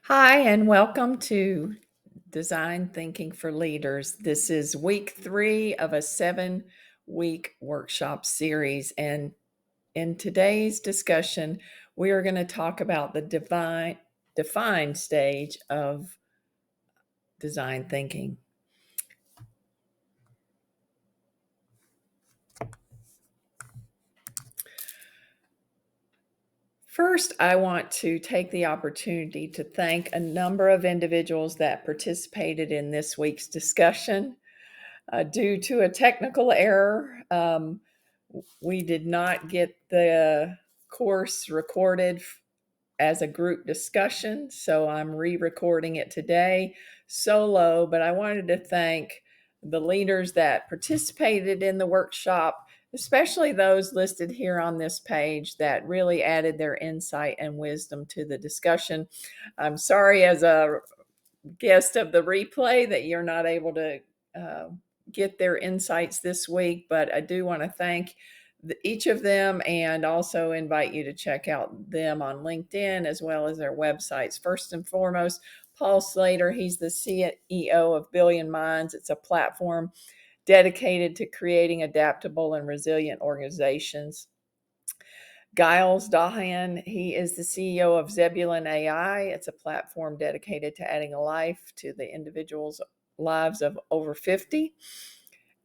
Hi, and welcome to Design Thinking for Leaders. This is week 3 of a 7-week workshop series. And in today's discussion, we are going to talk about the defined stage of design thinking. First, I want to take the opportunity to thank a number of individuals that participated in this week's discussion. Due to a technical error, we did not get the course recorded as a group discussion, so I'm re-recording it today solo, but I wanted to thank the leaders that participated in the workshop, especially those listed here on this page that really added their insight and wisdom to the discussion. I'm sorry as a guest of the replay that you're not able to uh, get their insights this week, but I do want to thank each of them and also invite you to check out them on LinkedIn as well as their websites. First and foremost, Paul Slater, he's the CEO of Billion Minds. It's a platform dedicated to creating adaptable and resilient organizations. Giles Dahan, he is the CEO of Zebulon AI. It's a platform dedicated to adding a life to the individuals' lives of over 50.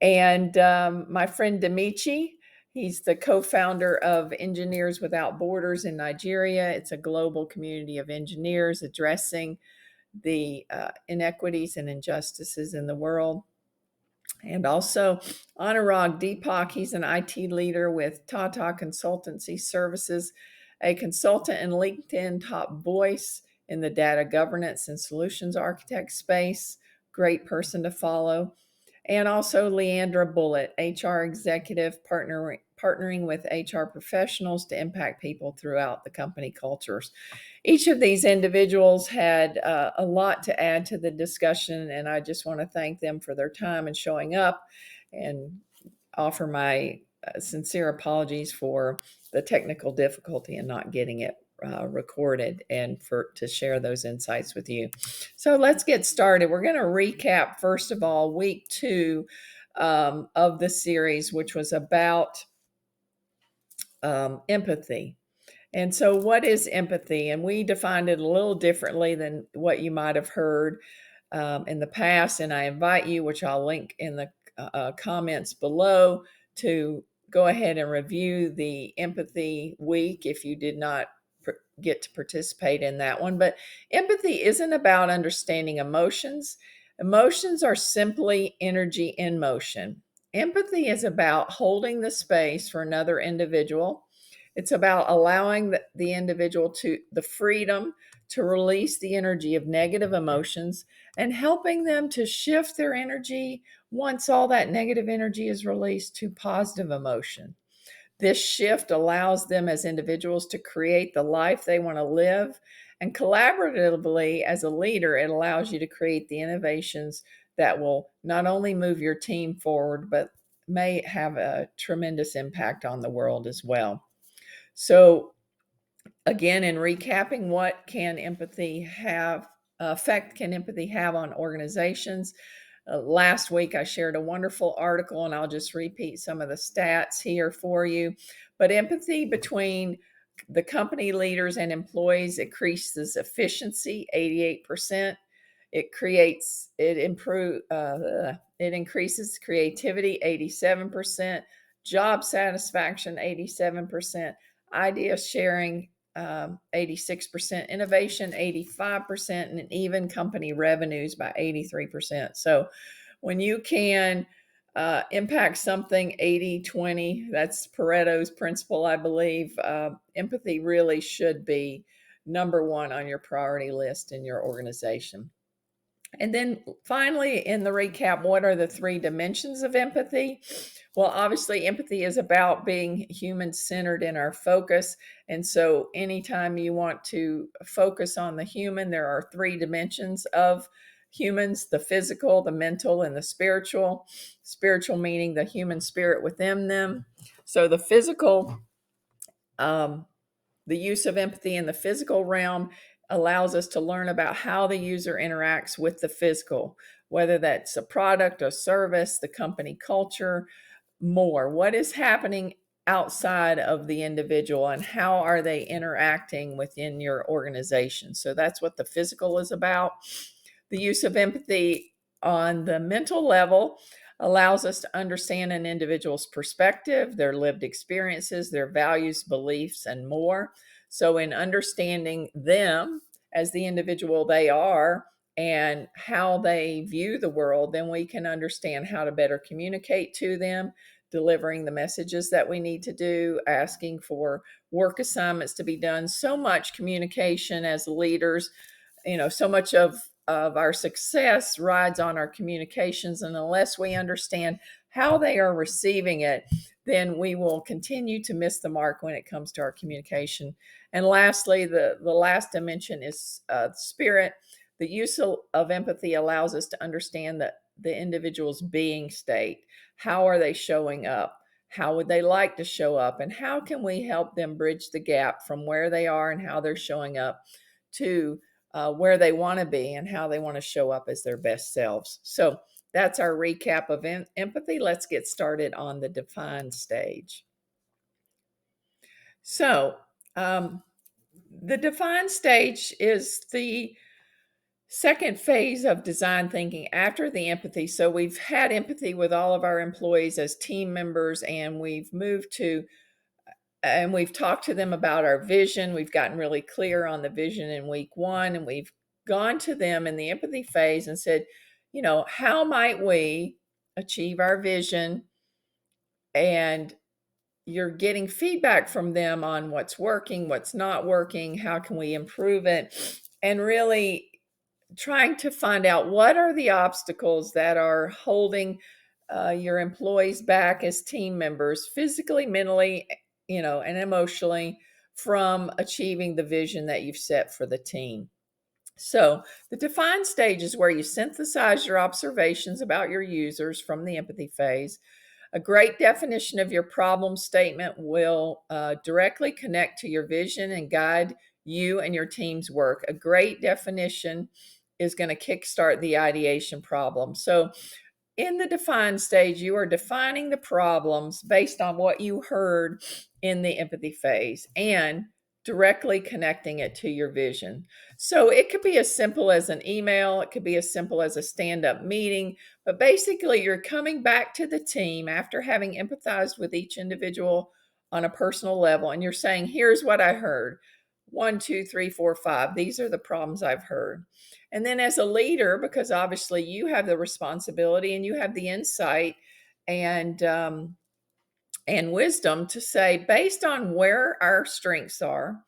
And my friend Demichi, he's the co-founder of Engineers Without Borders in Nigeria. It's a global community of engineers addressing the inequities and injustices in the world. And also Anurag Deepak, he's an IT leader with Tata Consultancy Services, a consultant and LinkedIn top voice in the data governance and solutions architect space. Great person to follow. And also Leandra Bullitt, HR executive, partnering with HR professionals to impact people throughout the company cultures. Each of these individuals had a lot to add to the discussion, and I just want to thank them for their time and showing up and offer my sincere apologies for the technical difficulty in not getting it recorded and to share those insights with you. So let's get started. We're going to recap, first of all, week 2 of the series, which was about empathy. And so, what is empathy? And we defined it a little differently than what you might have heard in the past. And I invite you, which I'll link in the comments below, to go ahead and review the empathy week if you did not get to participate in that one. But empathy isn't about understanding emotions, emotions are simply energy in motion. Empathy is about holding the space for another individual. It's about allowing the individual to the freedom to release the energy of negative emotions and helping them to shift their energy once all that negative energy is released to positive emotion. This shift allows them as individuals to create the life they want to live. And collaboratively, as a leader, it allows you to create the innovations that will not only move your team forward, but may have a tremendous impact on the world as well. So, again, in recapping, what can empathy have effect can empathy have on organizations? Last week, I shared a wonderful article, and I'll just repeat some of the stats here for you. But empathy between the company leaders and employees increases efficiency 88%. It increases creativity 87%, job satisfaction 87%, idea sharing 86%, innovation 85%, and even company revenues by 83%. So when you can impact something 80-20, that's Pareto's principle, I believe, empathy really should be number one on your priority list in your organization. And then finally, in the recap, what are the 3 dimensions of empathy? Well, obviously, empathy is about being human centered in our focus. And so, anytime you want to focus on the human, there are 3 dimensions of humans: the physical, the mental, and the spiritual. Spiritual meaning the human spirit within them. So, the physical, the use of empathy in the physical realm allows us to learn about how the user interacts with the physical, whether that's a product or service, the company culture, more. What is happening outside of the individual and how are they interacting within your organization? So that's what the physical is about. The use of empathy on the mental level allows us to understand an individual's perspective, their lived experiences, their values, beliefs, and more. So, in understanding them as the individual they are and how they view the world, then we can understand how to better communicate to them, delivering the messages that we need to do, asking for work assignments to be done. So much communication as leaders, so much of our success rides on our communications, and unless we understand how they are receiving it, then we will continue to miss the mark when it comes to our communication. And lastly, the last dimension is spirit. The use of empathy allows us to understand that the individual's being state. How are they showing up? How would they like to show up? And how can we help them bridge the gap from where they are and how they're showing up to where they want to be and how they want to show up as their best selves? So that's our recap of empathy. Let's get started on the define stage. So, the define stage is the second phase of design thinking after the empathy. So we've had empathy with all of our employees as team members, and we've talked to them about our vision. We've gotten really clear on the vision in week 1, and we've gone to them in the empathy phase and said, how might we achieve our vision? And you're getting feedback from them on what's working, what's not working, how can we improve it, and really trying to find out what are the obstacles that are holding your employees back as team members, physically, mentally, and emotionally, from achieving the vision that you've set for the team. So the define stage is where you synthesize your observations about your users from the empathy phase. A great definition of your problem statement will directly connect to your vision and guide you and your team's work. A great definition is going to kickstart the ideation problem. So, in the define stage, you are defining the problems based on what you heard in the empathy phase and directly connecting it to your vision. So it could be as simple as an email, it could be as simple as a stand-up meeting, but basically you're coming back to the team after having empathized with each individual on a personal level, and you're saying, here's what I heard. 1, 2, 3, 4, 5. These are the problems I've heard. And then as a leader, because obviously you have the responsibility and you have the insight and wisdom to say, based on where our strengths are,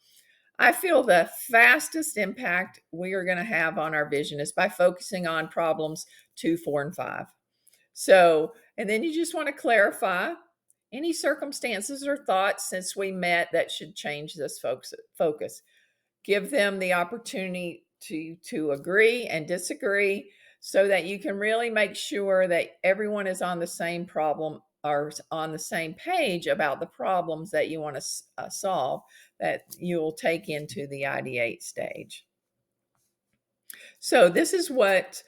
I feel the fastest impact we are going to have on our vision is by focusing on problems 2, 4, and 5. So, and then you just want to clarify any circumstances or thoughts since we met that should change this focus. Give them the opportunity to agree and disagree so that you can really make sure that everyone is on the same problem or on the same page about the problems that you want to solve, that you'll take into the ideate stage. So this is what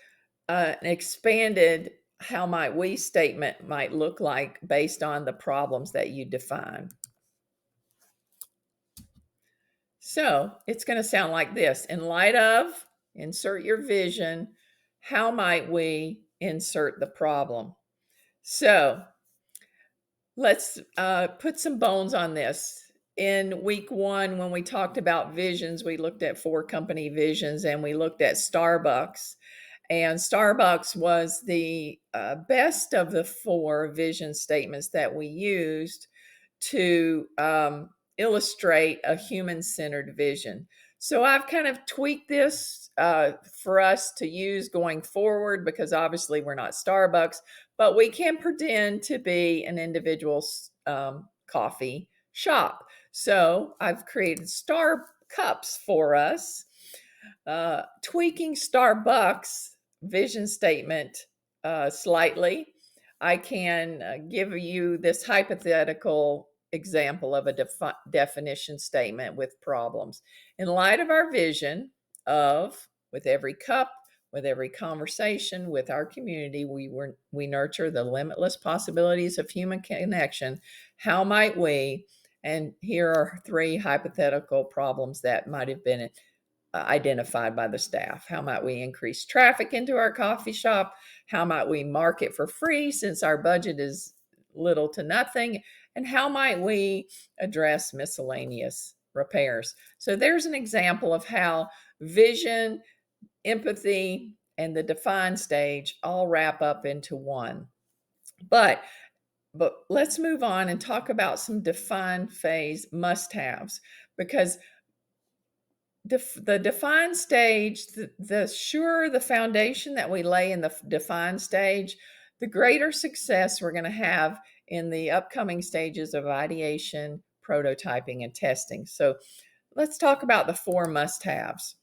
an expanded how might we statement might look like based on the problems that you define. So it's going to sound like this. In light of, insert your vision, how might we insert the problem? So let's put some bones on this. In week 1, when we talked about visions, we looked at 4 company visions and we looked at Starbucks. And Starbucks was the best of the 4 vision statements that we used to illustrate a human-centered vision. So I've kind of tweaked this for us to use going forward because obviously we're not Starbucks, but we can pretend to be an individual coffee shop. So I've created star cups for us, tweaking Starbucks vision statement slightly. I can give you this hypothetical example of a definition statement with problems. In light of our vision, of, with every cup, with every conversation with our community, we nurture the limitless possibilities of human connection. How might we? And here are three hypothetical problems that might have been identified by the staff. How might we increase traffic into our coffee shop? How might we market for free since our budget is little to nothing? And how might we address miscellaneous repairs? So there's an example of how vision, empathy, and the define stage all wrap up into one. But let's move on and talk about some define phase must-haves, because the define stage, the surer the foundation that we lay in the define stage, the greater success we're going to have in the upcoming stages of ideation, prototyping, and testing. So let's talk about the four must-haves.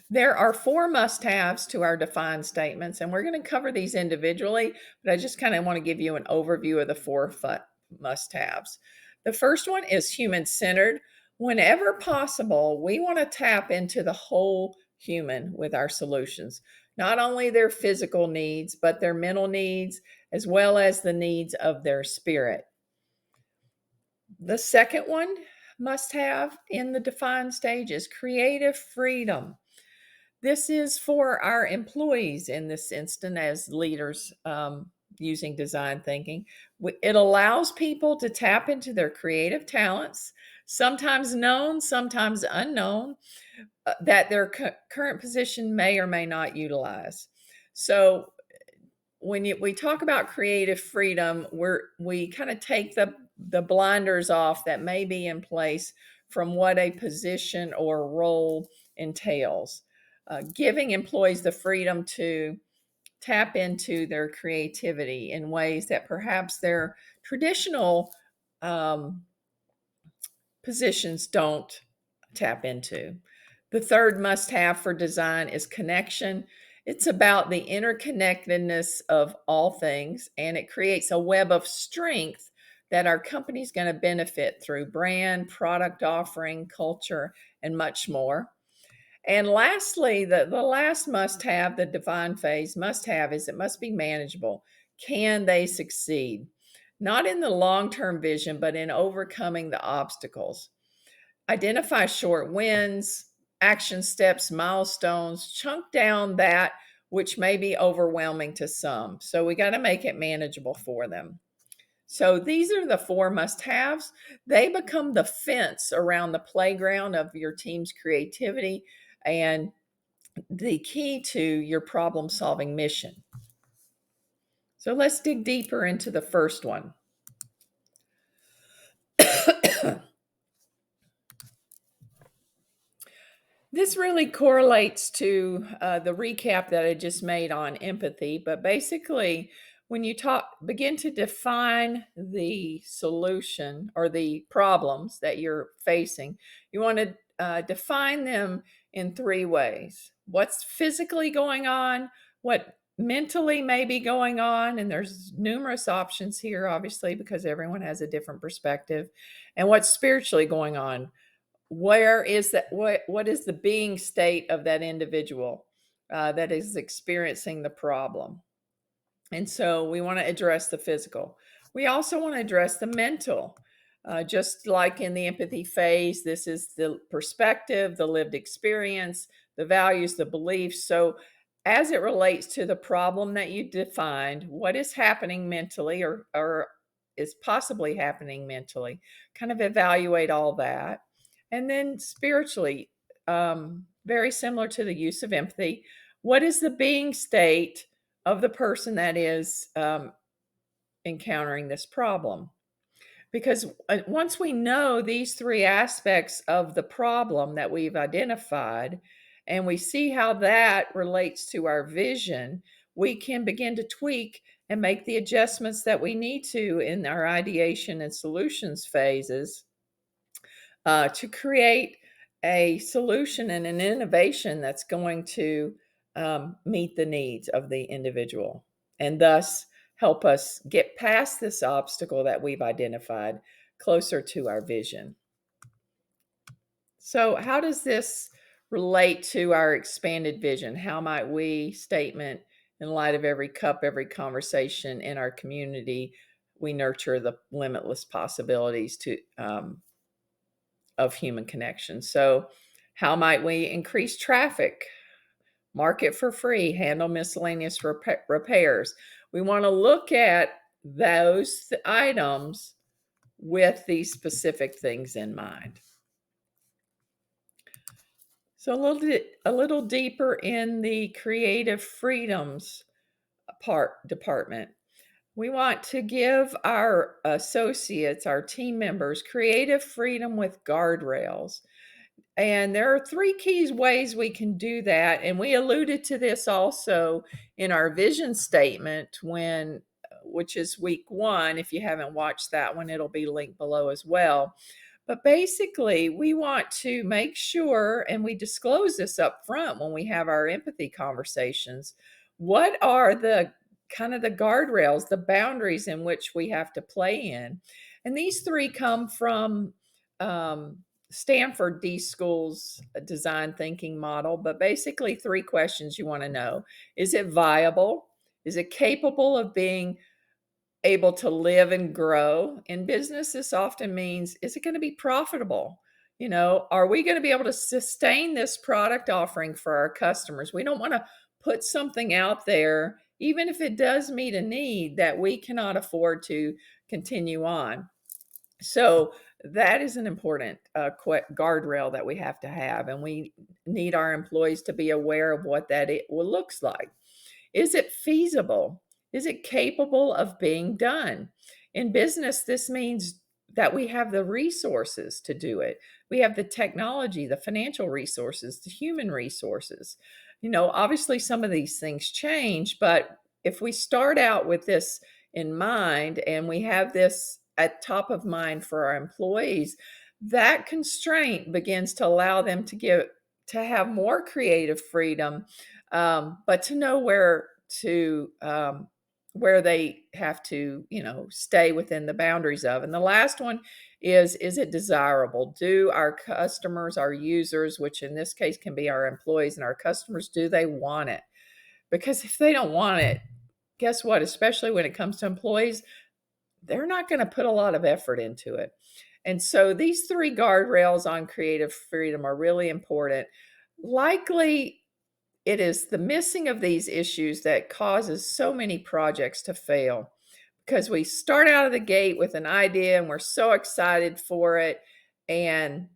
There are four must-haves to our define statements, and we're going to cover these individually, but I just kind of want to give you an overview of the four must-haves. The first one is human-centered. Whenever possible, we want to tap into the whole human with our solutions, not only their physical needs, but their mental needs, as well as the needs of their spirit. The second one must-have in the define stage is creative freedom. This is for our employees in this instant as leaders using design thinking. It allows people to tap into their creative talents, sometimes known, sometimes unknown, that their current position may or may not utilize. So when we talk about creative freedom, we kind of take the blinders off that may be in place from what a position or role entails. Giving employees the freedom to tap into their creativity in ways that perhaps their traditional positions don't tap into. The third must-have for design is connection. It's about the interconnectedness of all things, and it creates a web of strength that our company is going to benefit through brand, product offering, culture, and much more. And lastly, the last must-have, the define phase must-have, is it must be manageable. Can they succeed? Not in the long-term vision, but in overcoming the obstacles. Identify short wins, action steps, milestones, chunk down that which may be overwhelming to some. So we got to make it manageable for them. So these are the four must-haves. They become the fence around the playground of your team's creativity and the key to your problem-solving mission. So let's dig deeper into the first one. This really correlates to the recap that I just made on empathy, but basically, when you begin to define the solution or the problems that you're facing, you want to define them in three ways. What's physically going on, what mentally may be going on, and there's numerous options here, obviously, because everyone has a different perspective, and what's spiritually going on. Where is that? What is the being state of that individual that is experiencing the problem? And so we want to address the physical. We also want to address the mental. Just like in the empathy phase, this is the perspective, the lived experience, the values, the beliefs. So as it relates to the problem that you defined, what is happening mentally or is possibly happening mentally, kind of evaluate all that. And then spiritually, very similar to the use of empathy, what is the being state of the person that is encountering this problem? Because once we know these three aspects of the problem that we've identified, and we see how that relates to our vision, we can begin to tweak and make the adjustments that we need to in our ideation and solutions phases to create a solution and an innovation that's going to meet the needs of the individual and thus help us get past this obstacle that we've identified closer to our vision. So, how does this relate to our expanded vision? How might we statement in light of every cup, every conversation in our community, we nurture the limitless possibilities of human connection? So, how might we increase traffic, market for free, handle miscellaneous repairs? We want to look at those items with these specific things in mind. So a little deeper in the creative freedoms department. We want to give our associates, our team members, creative freedom with guardrails. And there are three keys ways we can do that. And we alluded to this also in our vision statement which is week 1. If you haven't watched that one, it'll be linked below as well. But basically, we want to make sure, and we disclose this up front when we have our empathy conversations, what are the kind of the guardrails, the boundaries in which we have to play in. And these three come from Stanford D School's design thinking model, but basically 3 questions you want to know. Is it viable? Is it capable of being able to live and grow? In business, this often means, is it going to be profitable? Are we going to be able to sustain this product offering for our customers? We don't want to put something out there, even if it does meet a need, that we cannot afford to continue on. So that is an important guardrail that we have to have, and we need our employees to be aware of what that looks like. Is it feasible? Is it capable of being done? In business, this means that we have the resources to do it. We have the technology, the financial resources, the human resources. Obviously, some of these things change, but if we start out with this in mind and we have this at top of mind for our employees, that constraint begins to allow them to have more creative freedom, but to know where they have to, stay within the boundaries of. And the last one is it desirable? Do our customers, our users, which in this case can be our employees and our customers, do they want it? Because if they don't want it, guess what? Especially when it comes to employees, they're not going to put a lot of effort into it. And so these 3 guardrails on creative freedom are really important. Likely, it is the missing of these issues that causes so many projects to fail, because we start out of the gate with an idea and we're so excited for it, and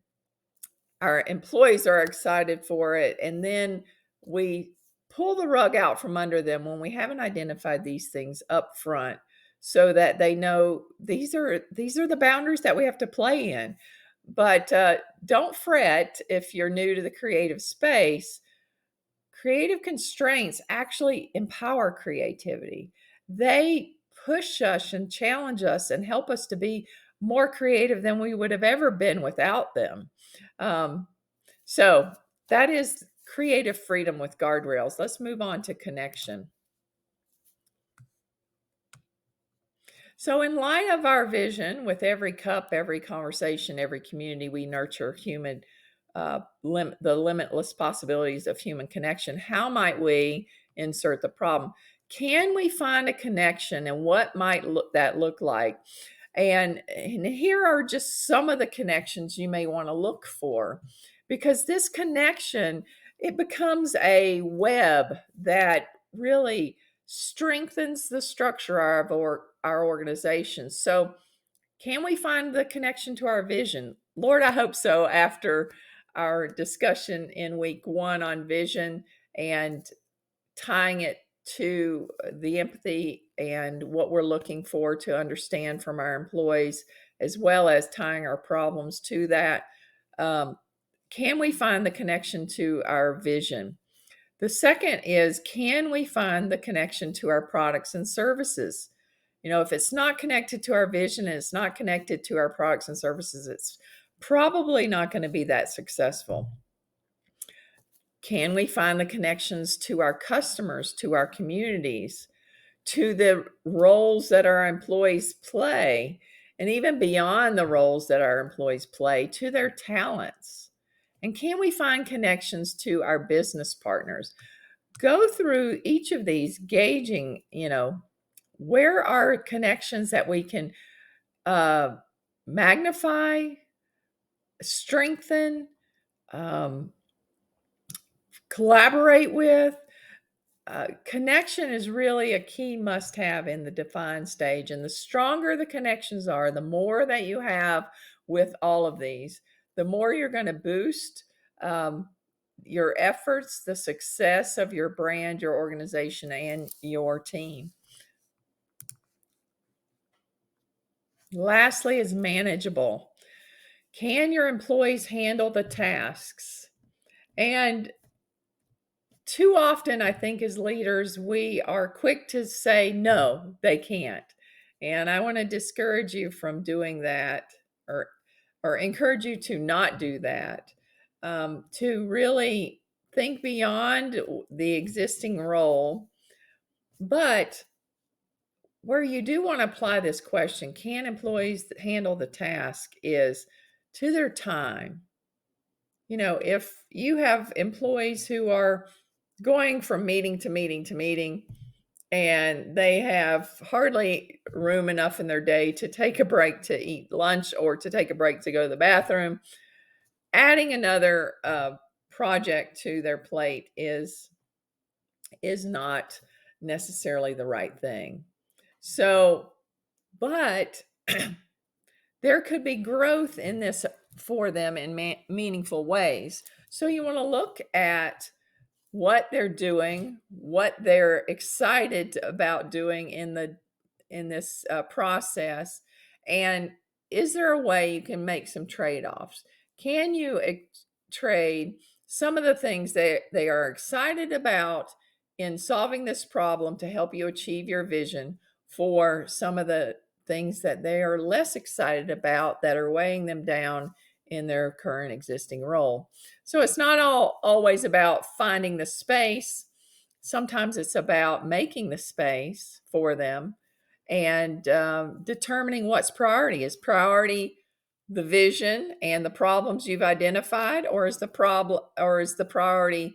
our employees are excited for it, and then we pull the rug out from under them when we haven't identified these things up front, so that they know these are the boundaries that we have to play in. But don't fret if you're new to the creative space. Creative constraints actually empower creativity. They push us and challenge us and help us to be more creative than we would have ever been without them. Um, so that is creative freedom with guardrails. Let's move on to connection. So, in light of our vision, with every cup, every conversation, every community, we nurture the limitless possibilities of human connection. How might we insert the problem? Can we find a connection, and what might that look like? And here are just some of the connections you may want to look for, because this connection, it becomes a web that really strengthens the structure of our organization. So, can we find the connection to our vision? Lord, I hope so, after our discussion in week 1 on vision and tying it to the empathy and what we're looking for to understand from our employees, as well as tying our problems to that. Can we find the connection to our vision? The second is, can we find the connection to our products and services? If it's not connected to our vision and it's not connected to our products and services, it's probably not going to be that successful. Can we find the connections to our customers, to our communities, to the roles that our employees play, and even beyond the roles that our employees play, to their talents? And can we find connections to our business partners? Go through each of these, gauging, where are connections that we can uh, magnify, strengthen, um, collaborate with. Connection is really a key must have in the define stage. And the stronger the connections are, the more that you have with all of these, the more you're going to boost um, your efforts, the success of your brand, your organization, and your team. Lastly, is manageable. Can your employees handle the tasks? And too often, I think, as leaders, we are quick to say, no, they can't. And I want to discourage you from doing that, or, or encourage you to not do that, to really think beyond the existing role. But where you do want to apply this question, can employees handle the task, is to their time. If you have employees who are going from meeting to meeting to meeting, and they have hardly room enough in their day to take a break to eat lunch or to take a break to go to the bathroom, adding another project to their plate is not necessarily the right thing. So, but there could be growth in this for them in meaningful ways. So you want to look at what they're doing, what they're excited about doing in this process, and is there a way you can make some trade-offs? Can you trade some of the things they are excited about in solving this problem to help you achieve your vision for some of the things that they are less excited about that are weighing them down in their current existing role? So it's not always about finding the space. Sometimes it's about making the space for them and determining what's priority. Is priority the vision and the problems you've identified, or is the priority,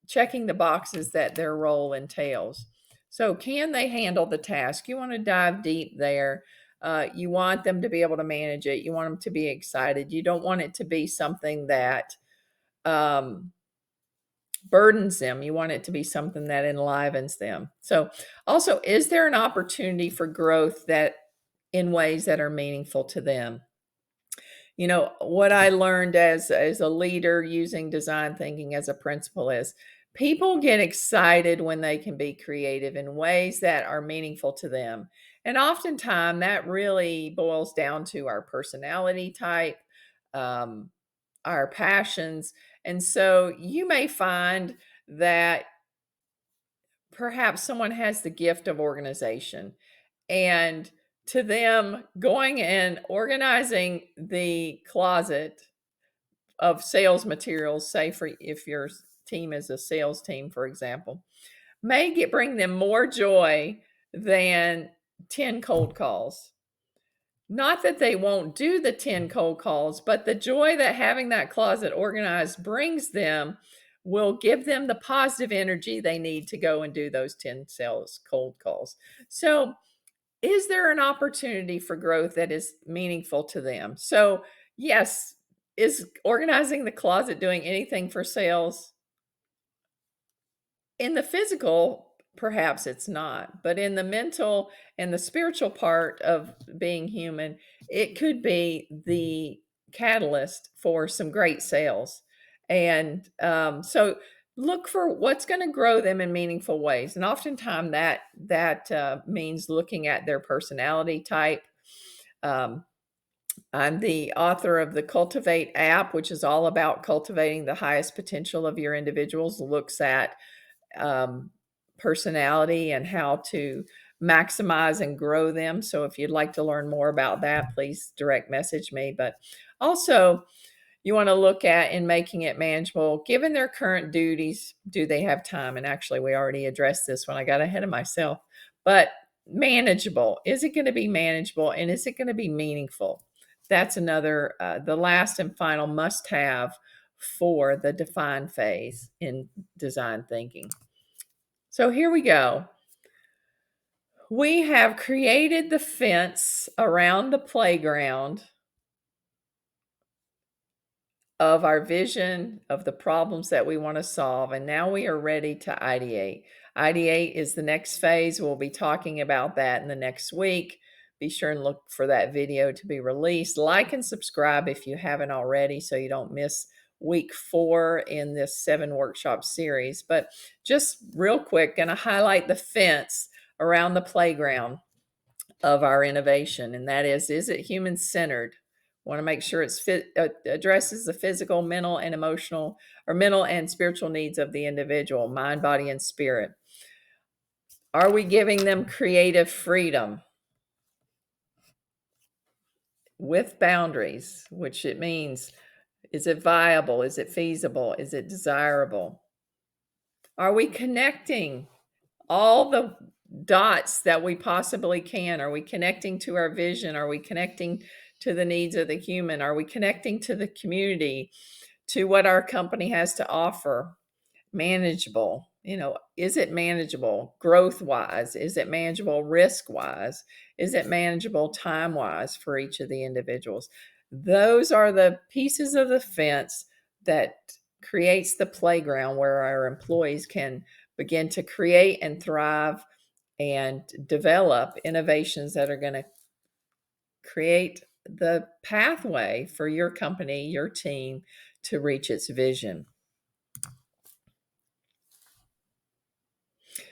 checking the boxes that their role entails? So can they handle the task? You want to dive deep there. You want them to be able to manage it. You want them to be excited. You don't want it to be something that um, burdens them. You want it to be something that enlivens them. So, also, is there an opportunity for growth that in ways that are meaningful to them? What I learned as a leader using design thinking as a principle is people get excited when they can be creative in ways that are meaningful to them. And oftentimes that really boils down to our personality type, um, our passions. And so you may find that perhaps someone has the gift of organization, and to them, going and organizing the closet of sales materials, say for if your team is a sales team, for example, may bring them more joy than 10 cold calls. Not that they won't do the 10 cold calls, but the joy that having that closet organized brings them will give them the positive energy they need to go and do those 10 sales cold calls. So, is there an opportunity for growth that is meaningful to them? So, yes, is organizing the closet doing anything for sales? In the physical, perhaps it's not, but in the mental and the spiritual part of being human, it could be the catalyst for some great sales. And so look for what's going to grow them in meaningful ways. And oftentimes that means looking at their personality type. Um, I'm the author of the Cultivate app, which is all about cultivating the highest potential of your individuals. Looks at um, personality and how to maximize and grow them. So if you'd like to learn more about that, please direct message me. But also, you want to look at in making it manageable, given their current duties, do they have time? And actually, we already addressed this when I got ahead of myself. But manageable, is it going to be manageable, and is it going to be meaningful? that's another, the last and final must have for the define phase in design thinking. So here we go. We have created the fence around the playground of our vision of the problems that we want to solve, and now we are ready to ideate. Ideate is the next phase. We'll be talking about that in the next week. Be sure and look for that video to be released. Like and subscribe if you haven't already so you don't miss week 4 in this 7 workshop series. But just real quick, going to highlight the fence around the playground of our innovation, and that is it human-centered? Want to make sure it addresses the physical, mental, and emotional, or mental and spiritual needs of the individual, mind, body, and spirit. Are we giving them creative freedom with boundaries, which it means, is it viable? Is it feasible? Is it desirable? Are we connecting all the dots that we possibly can? Are we connecting to our vision? Are we connecting to the needs of the human? Are we connecting to the community, to what our company has to offer? Manageable, is it manageable growth wise? Is it manageable risk wise? Is it manageable time wise for each of the individuals? Those are the pieces of the fence that creates the playground where our employees can begin to create and thrive and develop innovations that are going to create the pathway for your company, your team, to reach its vision.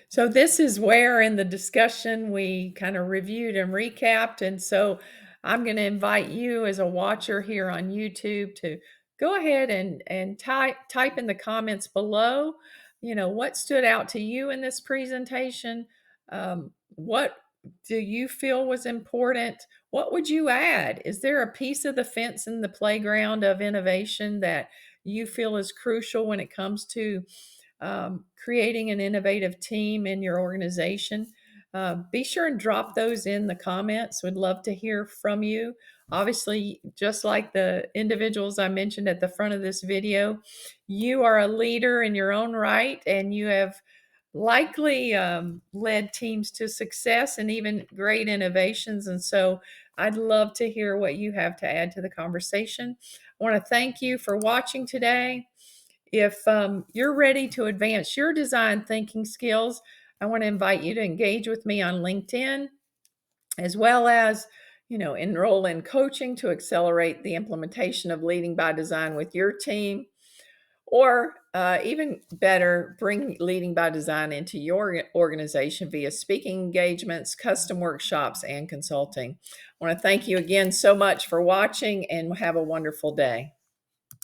So this is where in the discussion we kind of reviewed and recapped. And so I'm going to invite you as a watcher here on YouTube to go ahead and type in the comments below, what stood out to you in this presentation? What do you feel was important? What would you add? Is there a piece of the fence in the playground of innovation that you feel is crucial when it comes to creating an innovative team in your organization? Be sure and drop those in the comments. Would love to hear from you. Obviously, just like the individuals I mentioned at the front of this video, you are a leader in your own right, and you have likely led teams to success and even great innovations. And so I'd love to hear what you have to add to the conversation. I want to thank you for watching today. If you're ready to advance your design thinking skills, I want to invite you to engage with me on LinkedIn, as well as, enroll in coaching to accelerate the implementation of Leading by Design with your team, or even better, bring Leading by Design into your organization via speaking engagements, custom workshops, and consulting. I want to thank you again so much for watching, and have a wonderful day.